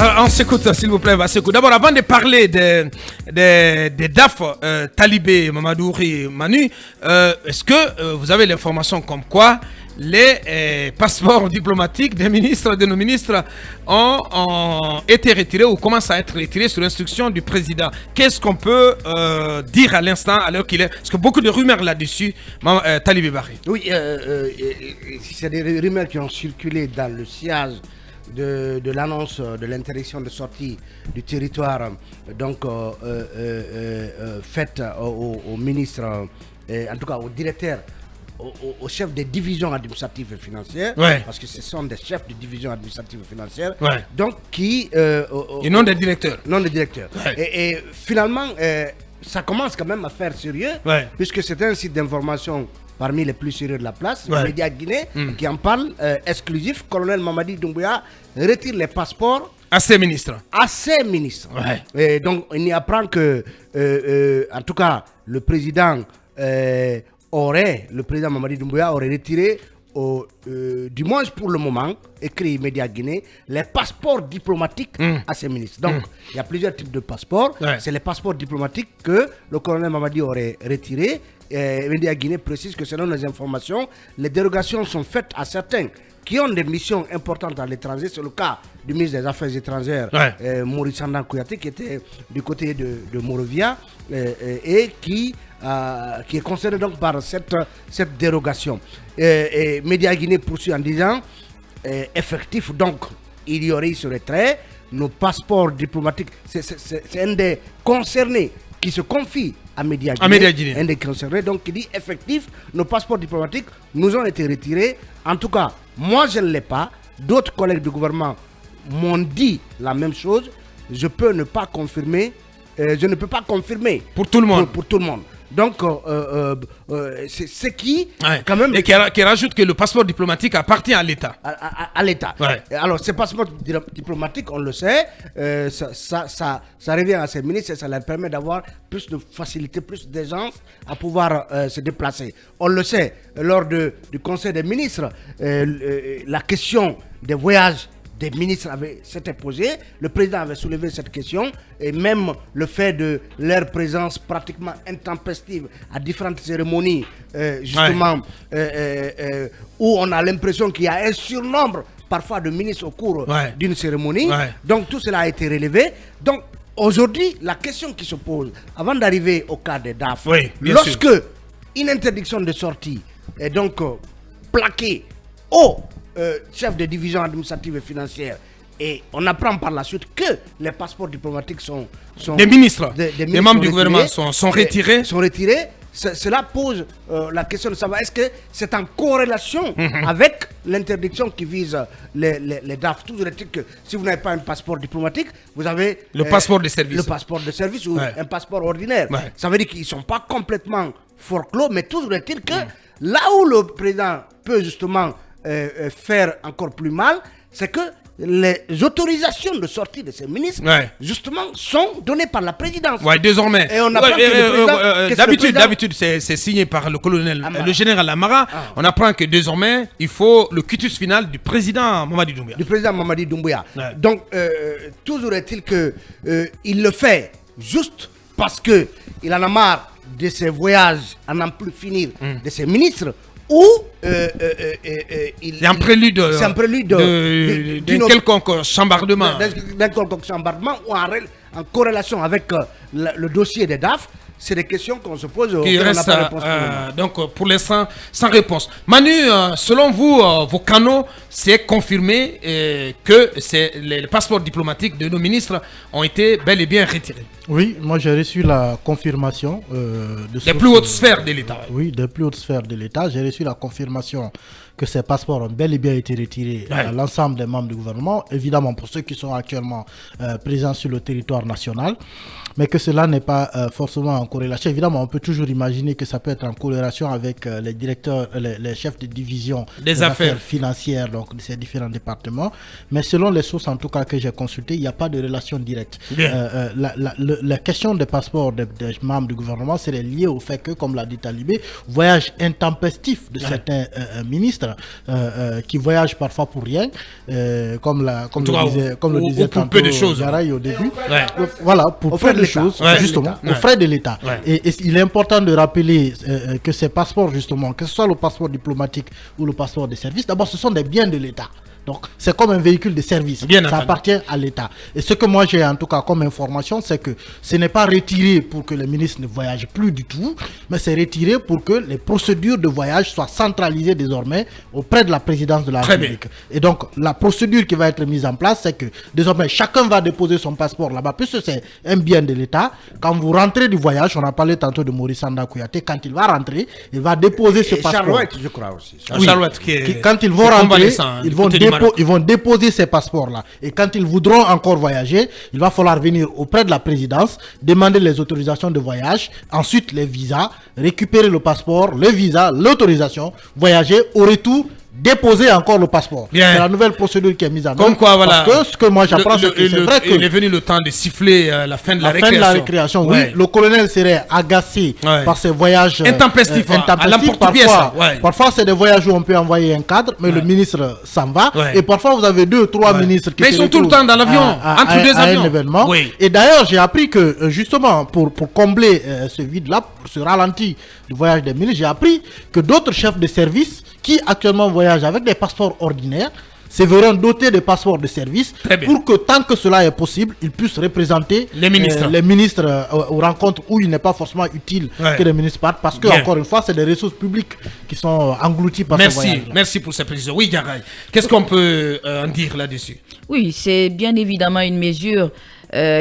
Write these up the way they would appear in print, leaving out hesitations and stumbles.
On s'écoute, s'il vous plaît, on va s'écouter. D'abord, avant de parler des DAF, Talibé, Mamadouri, Manu, est-ce que vous avez l'information comme quoi les passeports diplomatiques des ministres, de nos ministres, ont été retirés ou commencent à être retirés sur l'instruction du président? Qu'est-ce qu'on peut dire à l'instant, alors qu'il est... Parce que beaucoup de rumeurs là-dessus, Talibé Barry. Oui, c'est des rumeurs qui ont circulé dans le sillage de l'annonce de l'interdiction de sortie du territoire, donc faite au ministre, en tout cas au directeur, au chef des divisions administratives et financières, parce que ce sont des chefs de division administrative et financière, donc qui... et non des directeurs. Non des directeurs. Et finalement, ça commence quand même à faire sérieux, puisque c'est un site d'information parmi les plus sérieux de la place, le Média Guinée, qui en parle exclusif. Colonel Mamadi Doumbouya retire les passeports à ses ministres. Et donc, on y apprend que, en tout cas, le président Mamadi Doumbouya aurait retiré, du moins pour le moment, écrit Média Guinée, les passeports diplomatiques à ses ministres. Donc, il y a plusieurs types de passeports. C'est les passeports diplomatiques que le colonel Mamadi aurait retirés. Média Guinée précise que selon les informations, les dérogations sont faites à certains qui ont des missions importantes à l'étranger. C'est le cas du ministre des Affaires étrangères, Maurice Sandan Kouyaté, qui était du côté de Morovia et qui est concerné donc par cette dérogation. Et Média Guinée poursuit en disant effectif, donc il y aurait ce retrait. Nos passeports diplomatiques, c'est un des concernés qui se confie à Média Guinée, un des concernés, donc qui dit effectif, nos passeports diplomatiques nous ont été retirés. En tout cas, moi je ne l'ai pas, d'autres collègues du gouvernement m'ont dit la même chose. Je ne peux pas confirmer pour tout le monde. Pour tout le monde. Donc, c'est qui, quand même... Et qui rajoute que le passeport diplomatique appartient à l'État. À l'État. Alors, ces passeports diplomatiques, on le sait, ça revient à ces ministres et ça leur permet d'avoir plus de facilité, plus d'aisance à pouvoir se déplacer. On le sait, lors du Conseil des ministres, la question des voyages des ministres s'était posée, le président avait soulevé cette question, et même le fait de leur présence pratiquement intempestive à différentes cérémonies, justement, où on a l'impression qu'il y a un surnombre parfois de ministres au cours d'une cérémonie. Donc tout cela a été relevé. Donc aujourd'hui, la question qui se pose, avant d'arriver au cas des DAF, lorsque une interdiction de sortie est donc plaquée au chef de division administrative et financière, et on apprend par la suite que les passeports diplomatiques sont des ministres, des membres du gouvernement sont retirés. Cela pose la question de savoir est-ce que c'est en corrélation avec l'interdiction qui vise les DAF. Toujours est-il que si vous n'avez pas un passeport diplomatique, vous avez le passeport de service. Le passeport de service ou un passeport ordinaire. Ça veut dire qu'ils ne sont pas complètement forclos, mais toujours est-il que là où le président peut justement faire encore plus mal, c'est que les autorisations de sortie de ces ministres, justement, sont données par la présidence. Désormais. Et on apprend que d'habitude, c'est signé par le colonel, le général Amara. On apprend que désormais, il faut le quitus final du président Mamadi Doumbouya. Donc, toujours est-il que il le fait juste parce que il en a marre de ses voyages à n'en plus finir de ses ministres. Ou c'est un prélude d'un quelconque chambardement. D'un quelconque chambardement ou en corrélation avec le dossier des DAF. C'est des questions qu'on se pose. Qui restent donc pour l'instant sans réponse. Manu, selon vous, vos canaux, c'est confirmé que les passeports diplomatiques de nos ministres ont été bel et bien retirés. Oui, moi j'ai reçu la confirmation des plus hautes sphères de l'État. Oui, des plus hautes sphères de l'État. J'ai reçu la confirmation que ces passeports ont bel et bien été retirés à l'ensemble des membres du gouvernement, évidemment pour ceux qui sont actuellement présents sur le territoire national, mais que cela n'est pas forcément en corrélation. Évidemment, on peut toujours imaginer que ça peut être en corrélation avec les directeurs, les chefs de division des affaires financières donc, de ces différents départements, mais selon les sources en tout cas que j'ai consultées, il n'y a pas de relation directe. La question des passeports des membres du gouvernement serait liée au fait que, comme l'a dit Talibé, voyage intempestif de certains ministres ministres qui voyagent parfois pour rien, comme le disait tantôt Garay au début. Voilà, pour peu de choses, justement, aux frais de l'État. Et il est important de rappeler que ces passeports, justement, que ce soit le passeport diplomatique ou le passeport de service, d'abord, ce sont des biens de l'État. Donc, c'est comme un véhicule de service. Ça appartient à l'État. Et ce que moi j'ai en tout cas comme information, c'est que ce n'est pas retiré pour que les ministres ne voyagent plus du tout, mais c'est retiré pour que les procédures de voyage soient centralisées désormais auprès de la présidence de la République. Et donc, la procédure qui va être mise en place, c'est que désormais, chacun va déposer son passeport là-bas, puisque c'est un bien de l'État. Quand vous rentrez du voyage, on a parlé tantôt de Maurice Sanda Kouyaté, quand il va rentrer, il va déposer ce passeport. Charlotte, je crois aussi. Charlotte quand ils vont rentrer, ils vont déposer ces passeports-là. Et quand ils voudront encore voyager, il va falloir venir auprès de la présidence, demander les autorisations de voyage, ensuite les visas, récupérer le passeport, le visa, l'autorisation, voyager, au retour, déposer encore le passeport. C'est la nouvelle procédure qui est mise en œuvre. Comme quoi, voilà. Parce que ce que moi j'apprends, c'est que c'est vrai que... Il est venu le temps de siffler la fin de la récréation. Fin de la récréation, oui. Le colonel serait agacé par ces voyages intempestifs. Parfois, c'est des voyages où on peut envoyer un cadre, mais le ministre s'en va. Et parfois, vous avez 2 ou 3 ministres qui mais ils sont tout le temps dans l'avion, entre deux avions. Un événement. Et d'ailleurs, j'ai appris que, justement, pour combler ce vide-là, ce ralenti du voyage des ministres, j'ai appris que d'autres chefs de service qui actuellement voyagent avec des passeports ordinaires se verront dotés de passeports de service pour que tant que cela est possible, ils puissent représenter les ministres aux rencontres où il n'est pas forcément utile que les ministres partent parce que, encore une fois, c'est des ressources publiques qui sont englouties par ce voyage. Merci pour ces précisions. Oui, Garay, qu'est-ce qu'on peut en dire là-dessus? Oui, c'est bien évidemment une mesure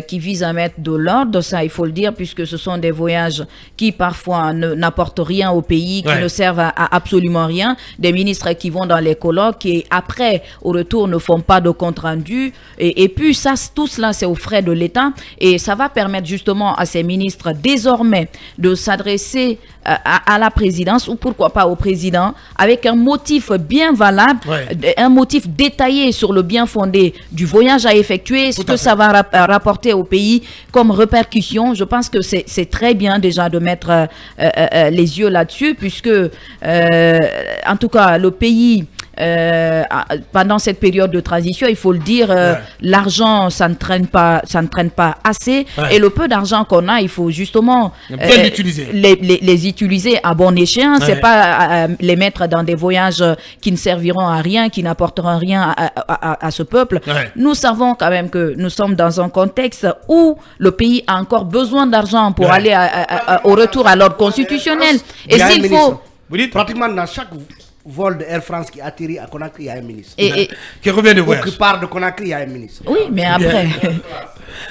qui vise à mettre de l'ordre, ça il faut le dire, puisque ce sont des voyages qui parfois n'apportent rien au pays, qui ne servent à absolument rien, des ministres qui vont dans les colloques et après au retour ne font pas de compte rendu et puis ça, tout cela c'est aux frais de l'État et ça va permettre justement à ces ministres désormais de s'adresser à la présidence ou pourquoi pas au président avec un motif bien valable, un motif détaillé sur le bien fondé du voyage à effectuer, ce que ça va rapporter au pays comme répercussion. Je pense que c'est très bien déjà de mettre les yeux là-dessus puisque en tout cas le pays pendant cette période de transition, il faut le dire, l'argent ça ne traîne pas assez et le peu d'argent qu'on a, il faut justement les utiliser à bon escient. C'est pas les mettre dans des voyages qui ne serviront à rien, qui n'apporteront rien à ce peuple. Nous savons quand même que nous sommes dans un contexte où le pays a encore besoin d'argent pour aller au retour à l'ordre constitutionnel. Et s'il faut... Vous dites pratiquement dans chaque vol de Air France qui atterrit à Conakry, il y a un ministre. Qui revient de voyage. Ou qui part de Conakry, il y a un ministre. Oui, mais après...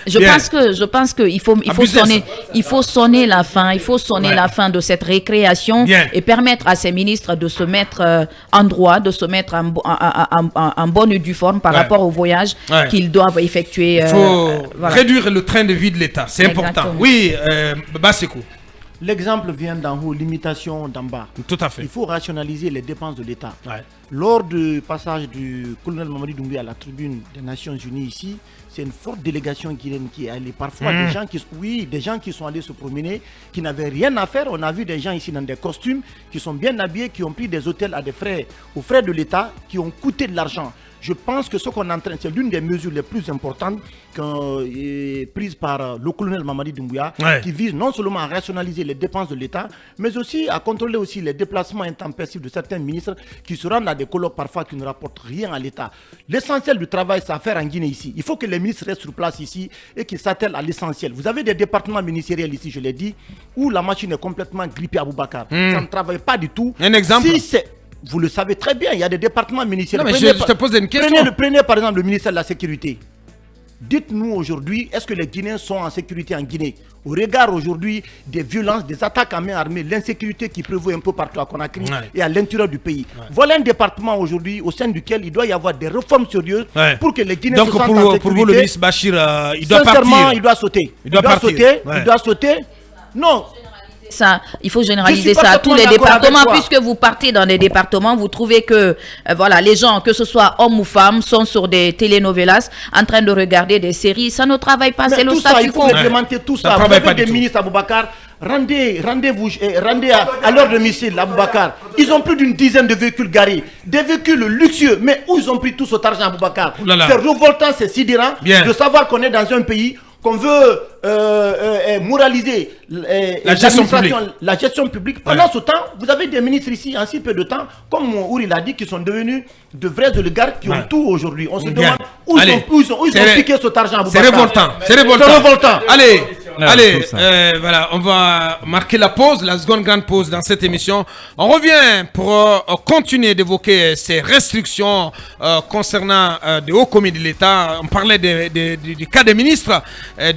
Je pense qu'il faut sonner la fin. Il faut sonner la fin de cette récréation et permettre à ces ministres de se mettre en droit, de se mettre en bonne et due forme par rapport au voyage qu'ils doivent effectuer. Il faut réduire le train de vie de l'État. C'est important. Oui, Bassekou. L'exemple vient d'en haut, l'imitation d'en bas. Tout à fait. Il faut rationaliser les dépenses de l'État. Lors du passage du colonel Mamadi Doumbouya à la tribune des Nations Unies ici, c'est une forte délégation guinéenne qui est allée. Parfois, des gens qui sont allés se promener, qui n'avaient rien à faire. On a vu des gens ici dans des costumes, qui sont bien habillés, qui ont pris des hôtels aux frais de l'État, qui ont coûté de l'argent. Je pense que ce qu'on est en train, c'est l'une des mesures les plus importantes prises par le colonel Mamadi Doumbouya, qui vise non seulement à rationaliser les dépenses de l'État, mais aussi à contrôler aussi les déplacements intempestifs de certains ministres qui se rendent à des colloques parfois qui ne rapportent rien à l'État. L'essentiel du travail, c'est à faire en Guinée ici. Il faut que les ministres restent sur place ici et qu'ils s'attellent à l'essentiel. Vous avez des départements ministériels ici, je l'ai dit, où la machine est complètement grippée à Boubacar. Ça ne travaille pas du tout. Un exemple vous le savez très bien, il y a des départements ministériels. Non, mais je te pose une question. Prenez par exemple le ministère de la Sécurité. Dites-nous aujourd'hui, est-ce que les Guinéens sont en sécurité en Guinée? Au regard aujourd'hui des violences, des attaques à main armée, l'insécurité qui prévaut un peu partout à Conakry et à l'intérieur du pays. Voilà un département aujourd'hui au sein duquel il doit y avoir des réformes sérieuses pour que les Guinéens se sentent en sécurité. Pour vous, le ministre Bachir, il doit sincèrement, partir. Il doit sauter. Il doit sauter. Non. Ça, il faut généraliser ça à tous les départements, puisque vous partez dans des départements, vous trouvez que voilà, les gens, que ce soit hommes ou femmes, sont sur des telenovelas en train de regarder des séries. Ça ne travaille pas, c'est le statu quo. Il faut réglementer tout ça. Vous avez des ministres, Aboubacar, rendez-vous à leur domicile, Aboubacar. Ils ont plus d'une dizaine de véhicules garés, des véhicules luxueux, mais où ils ont pris tout cet argent, Aboubacar? C'est révoltant, c'est sidérant de savoir qu'on est dans un pays qu'on veut moraliser la gestion publique. Pendant ce temps, vous avez des ministres ici, en si peu de temps, comme Ouri l'a dit, qui sont devenus de vrais oligarques qui ont tout aujourd'hui. On se demande où ils ont piqué cet argent. C'est révoltant. C'est révoltant. Allez, voilà, on va marquer la pause, la seconde grande pause dans cette émission. On revient pour continuer d'évoquer ces restrictions concernant des hauts commis de l'État. On parlait du cas des ministres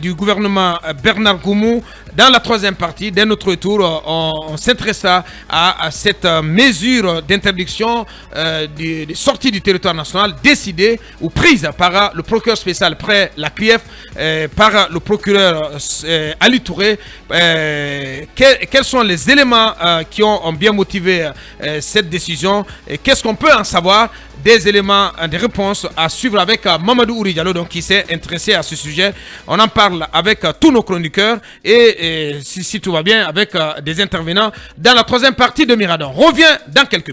du gouvernement Bernard Goumou. Dans la troisième partie, dès notre retour, on s'intéressa à cette mesure d'interdiction des sorties du territoire national décidée ou prise par le procureur spécial près la CRIEF, par le procureur Ali Touré. Quels sont les éléments qui ont bien motivé cette décision et qu'est-ce qu'on peut en savoir? Des éléments, des réponses à suivre avec Mamadou Ouri Diallo, donc qui s'est intéressé à ce sujet. On en parle avec tous nos chroniqueurs et si tout va bien, avec des intervenants dans la troisième partie de Mirador. On revient dans quelques minutes.